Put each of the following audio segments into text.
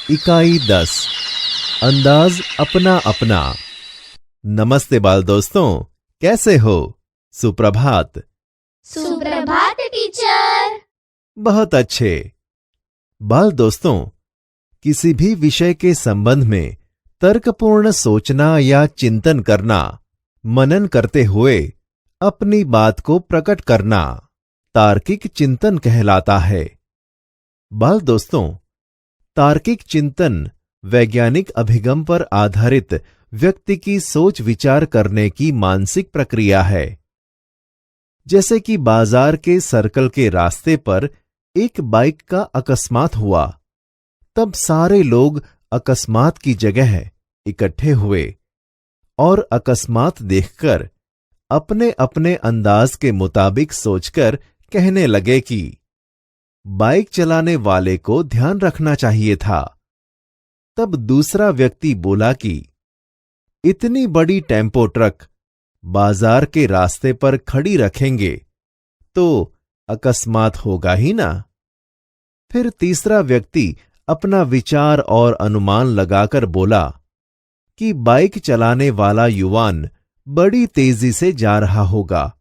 इकाई 10 अंदाज अपना अपना। नमस्ते बाल दोस्तों, कैसे हो? सुप्रभात। सुप्रभात टीचर। बहुत अच्छे। बाल दोस्तों, किसी भी विषय के संबंध में तर्कपूर्ण सोचना या चिंतन करना, मनन करते हुए अपनी बात को प्रकट करना तार्किक चिंतन कहलाता है। बाल दोस्तों, तार्किक चिंतन वैज्ञानिक अभिगम पर आधारित व्यक्ति की सोच विचार करने की मानसिक प्रक्रिया है। जैसे कि बाजार के सर्कल के रास्ते पर एक बाइक का अकस्मात हुआ, तब सारे लोग अकस्मात की जगह इकट्ठे हुए और अकस्मात देखकर अपने अपने अंदाज के मुताबिक सोचकर कहने लगे कि बाइक चलाने वाले को ध्यान रखना चाहिए था। तब दूसरा व्यक्ति बोला कि इतनी बड़ी टेम्पो ट्रक बाजार के रास्ते पर खड़ी रखेंगे तो अकस्मात होगा ही ना। फिर तीसरा व्यक्ति अपना विचार और अनुमान लगाकर बोला कि बाइक चलाने वाला युवान बड़ी तेजी से जा रहा होगा,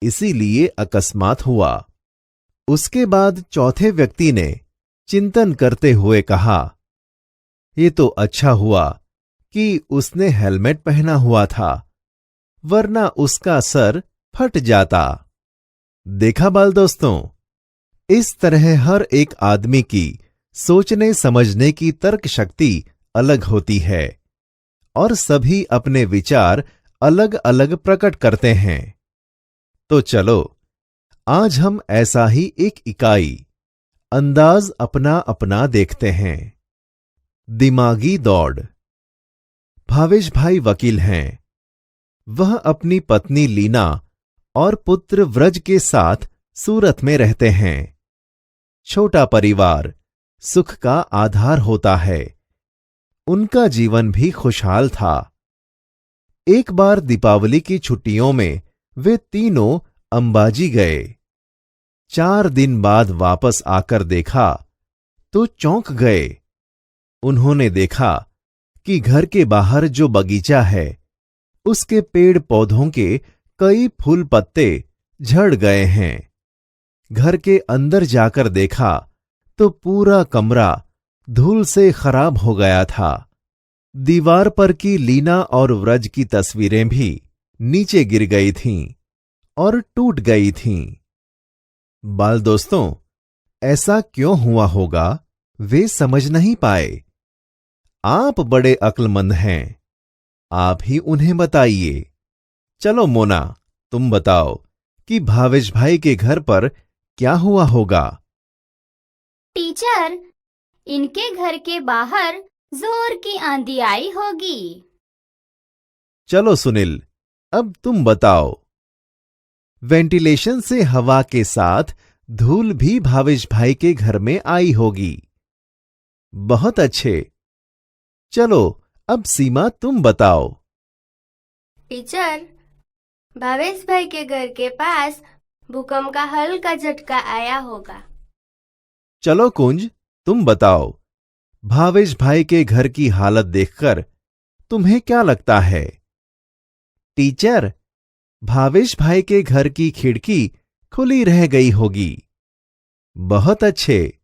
इसीलिए अकस्मात हुआ। उसके बाद चौथे व्यक्ति ने चिंतन करते हुए कहा, ये तो अच्छा हुआ कि उसने हेलमेट पहना हुआ था, वरना उसका सर फट जाता। देखा बाल दोस्तों, इस तरह हर एक आदमी की सोचने समझने की तर्क शक्ति अलग होती है और सभी अपने विचार अलग अलग प्रकट करते हैं। तो चलो आज हम ऐसा ही एक इकाई अंदाज अपना अपना देखते हैं। दिमागी दौड़। भावेश भाई वकील हैं। वह अपनी पत्नी लीना और पुत्र व्रज के साथ सूरत में रहते हैं। छोटा परिवार सुख का आधार होता है। उनका जीवन भी खुशहाल था। एक बार दीपावली की छुट्टियों में वे तीनों अंबाजी गए। 4 दिन बाद वापस आकर देखा तो चौंक गए। उन्होंने देखा कि घर के बाहर जो बगीचा है, उसके पेड़ पौधों के कई फूल पत्ते झड़ गए हैं। घर के अंदर जाकर देखा तो पूरा कमरा धूल से खराब हो गया था। दीवार पर की लीना और व्रज की तस्वीरें भी नीचे गिर गई थीं और टूट गई थीं। बाल दोस्तों, ऐसा क्यों हुआ होगा, वे समझ नहीं पाए। आप बड़े अक्लमंद हैं, आप ही उन्हें बताइए। चलो मोना, तुम बताओ कि भावेश भाई के घर पर क्या हुआ होगा। टीचर, इनके घर के बाहर जोर की आंधी आई होगी। चलो सुनील, अब तुम बताओ। वेंटिलेशन से हवा के साथ धूल भी भावेश भाई के घर में आई होगी। बहुत अच्छे। चलो अब सीमा तुम बताओ। टीचर, भावेश भाई के घर के पास भूकंप का हल्का झटका आया होगा। चलो कुंज, तुम बताओ। भावेश भाई के घर की हालत देखकर तुम्हें क्या लगता है? टीचर, भावेश भाई के घर की खिड़की खुली रह गई होगी। बहुत अच्छे।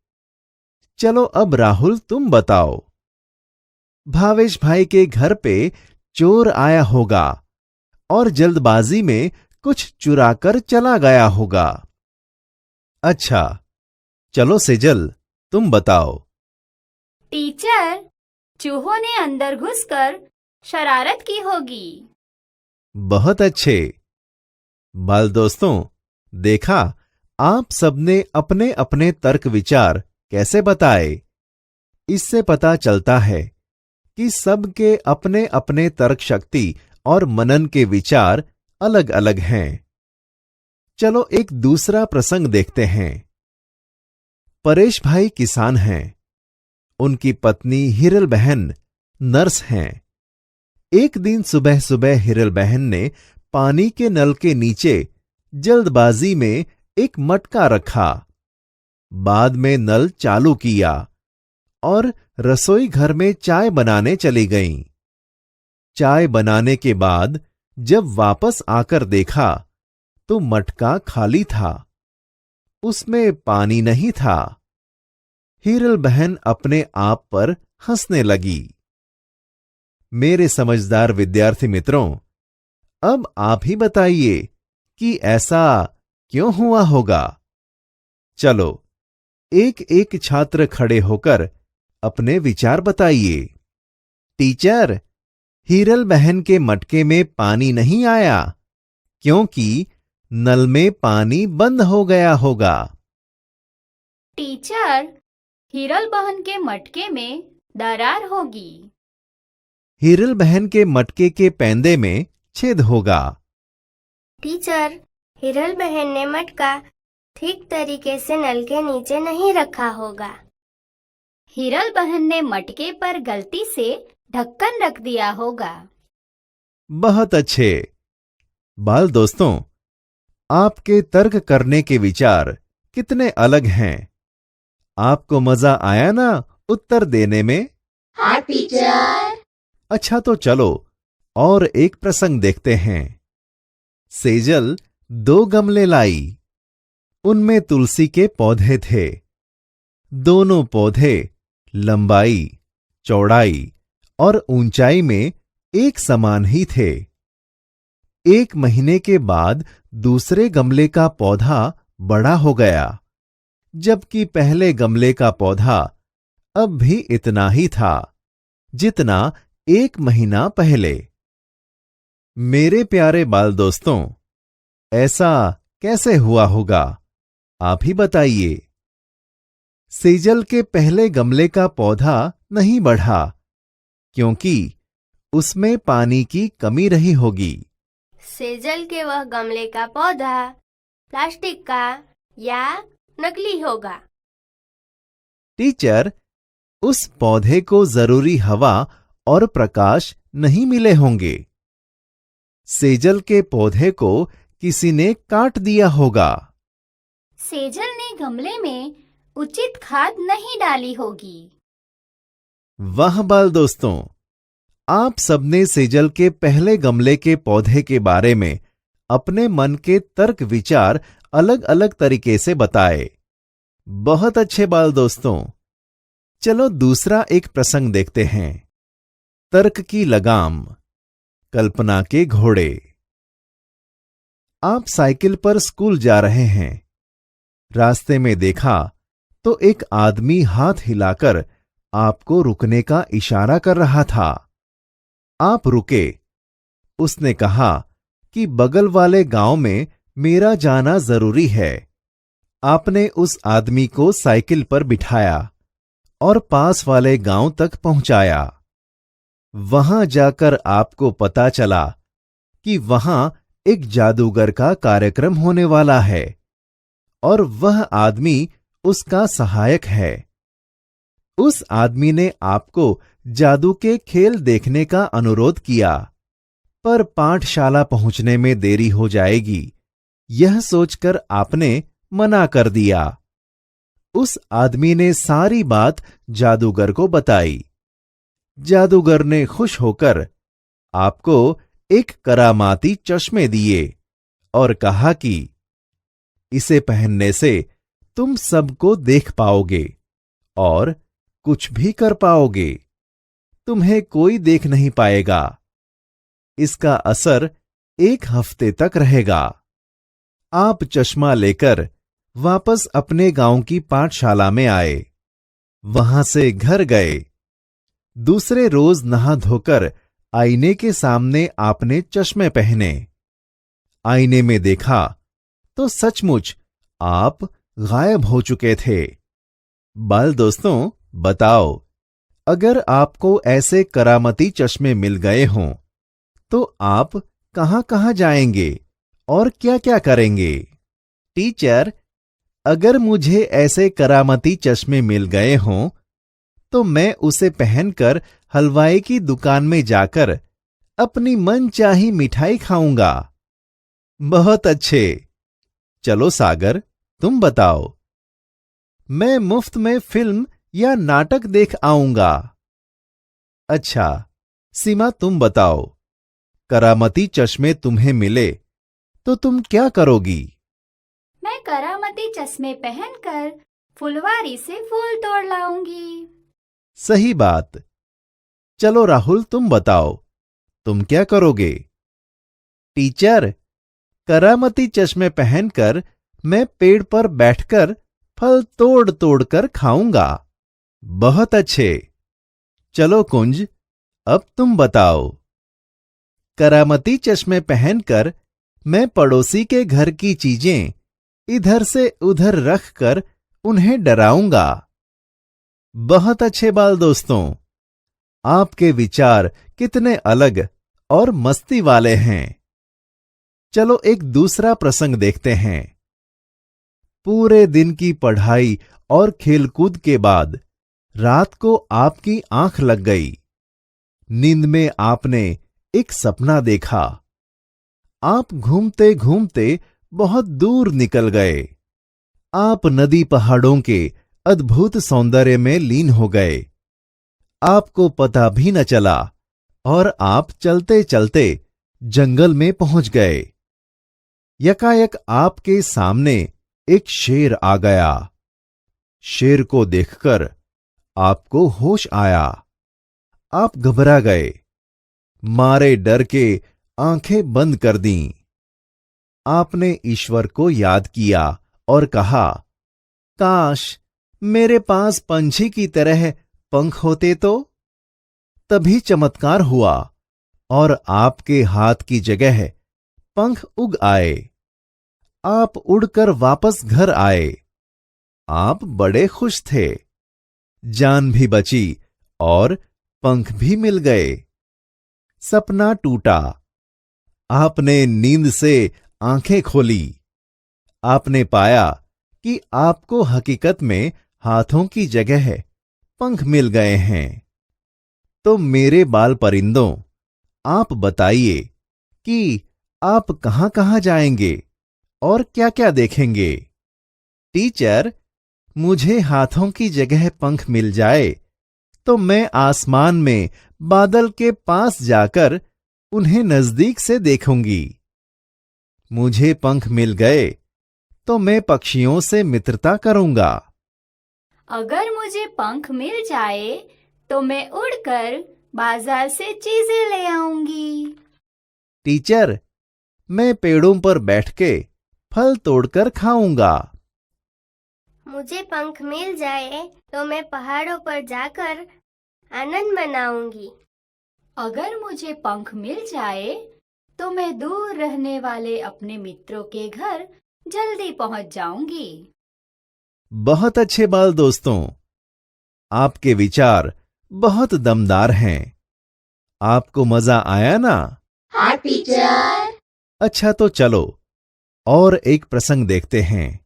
चलो अब राहुल तुम बताओ। भावेश भाई के घर पे चोर आया होगा और जल्दबाजी में कुछ चुराकर चला गया होगा। अच्छा, चलो सेजल तुम बताओ। टीचर, चूहों ने अंदर घुसकर शरारत की होगी। बहुत अच्छे। बाल दोस्तों, देखा आप सबने अपने अपने तर्क विचार कैसे बताए। इससे पता चलता है कि सबके अपने अपने तर्क शक्ति और मनन के विचार अलग अलग हैं। चलो एक दूसरा प्रसंग देखते हैं। परेश भाई किसान हैं। उनकी पत्नी हिरल बहन नर्स हैं। एक दिन सुबह सुबह हिरल बहन ने पानी के नल के नीचे जल्दबाजी में एक मटका रखा। बाद में नल चालू किया और रसोई घर में चाय बनाने चली गईं। चाय बनाने के बाद जब वापस आकर देखा तो मटका खाली था, उसमें पानी नहीं था। हीरल बहन अपने आप पर हंसने लगी। मेरे समझदार विद्यार्थी मित्रों, अब आप ही बताइए कि ऐसा क्यों हुआ होगा। चलो, एक एक छात्र खड़े होकर अपने विचार बताइए। टीचर, हीरल बहन के मटके में पानी नहीं आया क्योंकि नल में पानी बंद हो गया होगा। टीचर, हिरल बहन के मटके में दरार होगी। हीरल बहन के मटके के पैंदे में छेद होगा। टीचर, हिरल बहन ने मटका ठीक तरीके से नल के नीचे नहीं रखा होगा। हिरल बहन ने मटके पर गलती से ढक्कन रख दिया होगा। बहुत अच्छे। बाल दोस्तों, आपके तर्क करने के विचार कितने अलग हैं। आपको मजा आया ना उत्तर देने में? हाँ टीचर। अच्छा, तो चलो और एक प्रसंग देखते हैं। सेजल 2 गमले लाई। उनमें तुलसी के पौधे थे। दोनों पौधे लंबाई, चौड़ाई और ऊंचाई में एक समान ही थे। 1 महीने के बाद दूसरे गमले का पौधा बड़ा हो गया, जबकि पहले गमले का पौधा अब भी इतना ही था जितना 1 महीना पहले। मेरे प्यारे बाल दोस्तों, ऐसा कैसे हुआ होगा, आप ही बताइए। सेजल के पहले गमले का पौधा नहीं बढ़ा क्योंकि उसमें पानी की कमी रही होगी। सेजल के वह गमले का पौधा प्लास्टिक का या नकली होगा। टीचर, उस पौधे को जरूरी हवा और प्रकाश नहीं मिले होंगे। सेजल के पौधे को किसी ने काट दिया होगा। सेजल ने गमले में उचित खाद नहीं डाली होगी। वाह बाल दोस्तों, आप सबने सेजल के पहले गमले के पौधे के बारे में अपने मन के तर्क विचार अलग अलग तरीके से बताए। बहुत अच्छे बाल दोस्तों। चलो दूसरा एक प्रसंग देखते हैं। तर्क की लगाम, कल्पना के घोड़े। आप साइकिल पर स्कूल जा रहे हैं। रास्ते में देखा तो एक आदमी हाथ हिलाकर आपको रुकने का इशारा कर रहा था। आप रुके। उसने कहा कि बगल वाले गांव में मेरा जाना जरूरी है। आपने उस आदमी को साइकिल पर बिठाया और पास वाले गांव तक पहुंचाया। वहां जाकर आपको पता चला कि वहां एक जादूगर का कार्यक्रम होने वाला है और वह आदमी उसका सहायक है। उस आदमी ने आपको जादू के खेल देखने का अनुरोध किया, पर पाठशाला पहुंचने में देरी हो जाएगी, यह सोचकर आपने मना कर दिया। उस आदमी ने सारी बात जादूगर को बताई। जादूगर ने खुश होकर आपको एक करामाती चश्मे दिए और कहा कि इसे पहनने से तुम सबको देख पाओगे और कुछ भी कर पाओगे। तुम्हें कोई देख नहीं पाएगा। इसका असर 1 हफ्ते तक रहेगा। आप चश्मा लेकर वापस अपने गांव की पाठशाला में आए। वहां से घर गए। दूसरे रोज नहा धोकर आईने के सामने आपने चश्मे पहने। आईने में देखा तो सचमुच आप गायब हो चुके थे। बाल दोस्तों, बताओ, अगर आपको ऐसे करामती चश्मे मिल गए हों तो आप कहां-कहां जाएंगे और क्या-क्या करेंगे? टीचर, अगर मुझे ऐसे करामती चश्मे मिल गए हों तो मैं उसे पहनकर हलवाई की दुकान में जाकर अपनी मनचाही मिठाई खाऊंगा। बहुत अच्छे। चलो सागर, तुम बताओ। मैं मुफ्त में फिल्म या नाटक देख आऊंगा। अच्छा, सीमा तुम बताओ, करामती चश्मे तुम्हें मिले तो तुम क्या करोगी? मैं करामती चश्मे पहनकर फुलवारी से फूल तोड़ लाऊंगी। सही बात। चलो राहुल, तुम बताओ, तुम क्या करोगे? टीचर, करामती चश्मे पहनकर मैं पेड़ पर बैठकर फल तोड़ तोड़ कर खाऊंगा। बहुत अच्छे। चलो कुंज, अब तुम बताओ। करामती चश्मे पहनकर मैं पड़ोसी के घर की चीजें इधर से उधर रखकर उन्हें डराऊंगा। बहुत अच्छे बाल दोस्तों, आपके विचार कितने अलग और मस्ती वाले हैं। चलो एक दूसरा प्रसंग देखते हैं। पूरे दिन की पढ़ाई और खेलकूद के बाद रात को आपकी आंख लग गई। नींद में आपने एक सपना देखा। आप घूमते घूमते बहुत दूर निकल गए। आप नदी पहाड़ों के अद्भुत सौंदर्य में लीन हो गए। आपको पता भी न चला और आप चलते चलते जंगल में पहुंच गए। यकायक आपके सामने एक शेर आ गया। शेर को देखकर आपको होश आया। आप घबरा गए, मारे डर के आंखें बंद कर दीं। आपने ईश्वर को याद किया और कहा, काश मेरे पास पंछी की तरह पंख होते तो। तभी चमत्कार हुआ और आपके हाथ की जगह पंख उग आए। आप उड़कर वापस घर आए। आप बड़े खुश थे। जान भी बची और पंख भी मिल गए। सपना टूटा। आपने नींद से आंखें खोली। आपने पाया कि आपको हकीकत में हाथों की जगह पंख मिल गए हैं। तो मेरे बाल परिंदों, आप बताइए कि आप कहां-कहां जाएंगे और क्या-क्या देखेंगे? टीचर, मुझे हाथों की जगह पंख मिल जाए तो मैं आसमान में बादल के पास जाकर उन्हें नजदीक से देखूंगी। मुझे पंख मिल गए तो मैं पक्षियों से मित्रता करूंगा। अगर मुझे पंख मिल जाए तो मैं उड़कर बाजार से चीजें ले आऊंगी। टीचर, मैं पेड़ों पर बैठ के फल तोड़कर खाऊंगा। मुझे पंख मिल जाए तो मैं पहाड़ों पर जाकर आनंद मनाऊंगी। अगर मुझे पंख मिल जाए तो मैं दूर रहने वाले अपने मित्रों के घर जल्दी पहुंच जाऊंगी। बहुत अच्छे बाल दोस्तों, आपके विचार बहुत दमदार हैं। आपको मजा आया ना? हाँ टीचर। अच्छा, तो चलो और एक प्रसंग देखते हैं।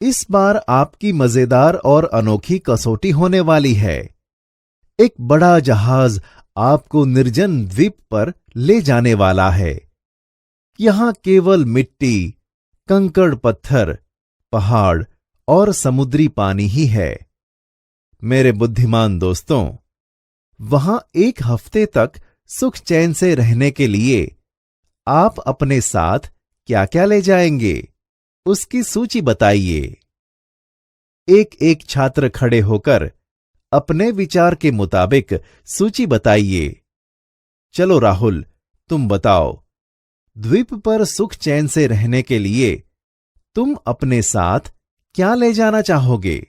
इस बार आपकी मजेदार और अनोखी कसौटी होने वाली है। एक बड़ा जहाज आपको निर्जन द्वीप पर ले जाने वाला है। यहां केवल मिट्टी, कंकड़ पत्थर, पहाड़ और समुद्री पानी ही है। मेरे बुद्धिमान दोस्तों, वहां एक हफ्ते तक सुख चैन से रहने के लिए आप अपने साथ क्या-क्या ले जाएंगे, उसकी सूची बताइए। एक-एक छात्र खड़े होकर अपने विचार के मुताबिक सूची बताइए। चलो राहुल, तुम बताओ, द्वीप पर सुख चैन से रहने के लिए तुम अपने साथ क्या ले जाना चाहोगे?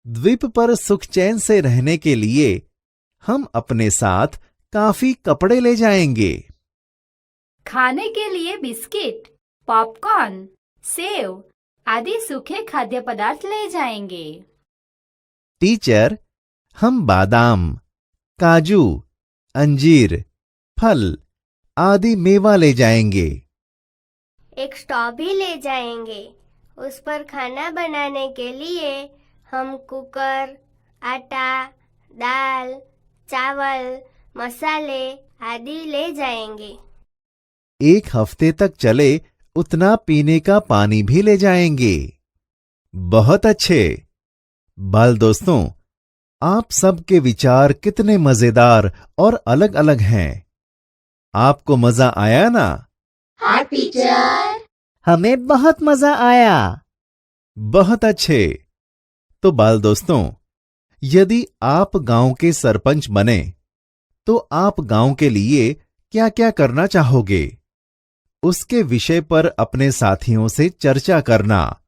द्वीप पर सुख चैन से रहने के लिए हम अपने साथ काफी कपड़े ले जाएंगे। खाने के लिए बिस्किट, पॉपकॉर्न, सेव आदि सूखे खाद्य पदार्थ ले जाएंगे। टीचर, हम बादाम, काजू, अंजीर, फल आदि मेवा ले जाएंगे। एक स्टोव भी ले जाएंगे। उस पर खाना बनाने के लिए हम कुकर, आटा, दाल, चावल, मसाले आदि ले जाएंगे। एक हफ्ते तक चले उतना पीने का पानी भी ले जाएंगे। बहुत अच्छे। बाल दोस्तों, आप सबके विचार कितने मजेदार और अलग अलग हैं। आपको मजा आया ना? हाँ टीचर। हमें बहुत मजा आया। बहुत अच्छे। तो बाल दोस्तों, यदि आप गांव के सरपंच बने तो आप गांव के लिए क्या क्या करना चाहोगे? उसके विषय पर अपने साथियों से चर्चा करना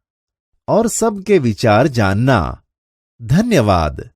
और सबके विचार जानना। धन्यवाद।